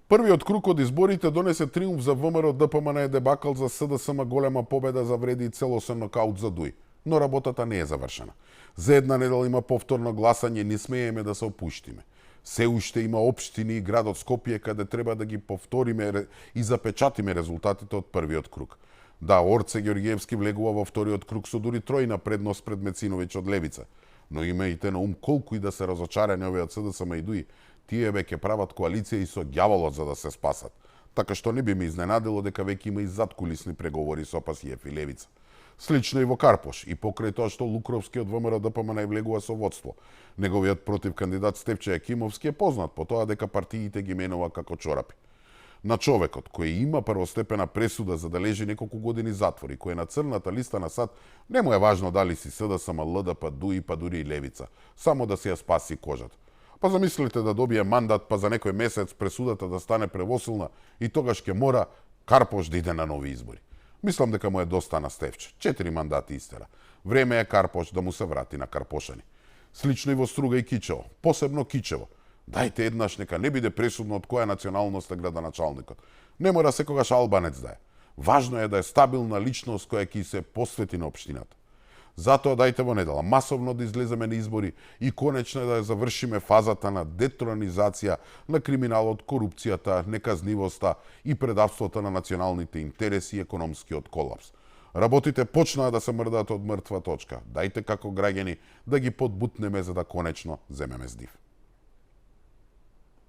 Првиот круг од изборите донесе триумф за ВМРО ДПМН е дебакал за СДСМ голема победа за вреди и целосен нокаут за Дуј. Но работата не е завршена. За една недела има повторно гласање, не смееме да се опуштиме. Се уште има општини и градот Скопје каде треба да ги повториме и запечатиме резултатите од првиот круг. Да, Орце Ѓорѓиевски влегува во вториот круг со дури тројна предност пред Мециновиќ од Левица. Но имајте на ум колку и да се разочарани овие од СДСМ и Дуј, тие веќе прават коалиција и со ѓаволот за да се спасат. Така што не би ме изненадило дека веќе има и задкулисни преговори со Пасиев и Левица. Слично и во Карпош, и покрај тоа што Лукровски од ВМРО ДПМН влегува со водство. Неговиот против кандидат Стефче Јакимовски е познат по тоа дека партиите ги менува како чорапи. На човекот кој има првостепена пресуда за да лежи неколку години затвор и кој е на црната листа на САД, не му е важно дали си СДСМ, ЛДП, ДУИ, па дури и Левица, само да си ја спаси кожата. Па замислите да добие мандат, па за некој месец пресудата да стане превосилна и тогаш ќе мора Карпош да иде на нови избори. Мислам дека му е доста на Стефче. 4 мандати истера. Време е Карпош да му се врати на Карпошани. Слично и во Струга и Кичево, посебно Кичево. Дајте еднаш нека не биде пресудно од која националност е градоначалникот. Не мора секогаш албанец да е. Важно е да е стабилна личност која ќе се посвети на општината. Затоа дајте во недела масовно да излеземе на избори и конечно да ја завршиме фазата на детронизација на криминалот, корупцијата, неказнивоста и предавството на националните интереси и економскиот колапс. Работите почнаа да се мрдаат од мртва точка. Дајте како граѓани да ги подбутнеме за да конечно земеме здив.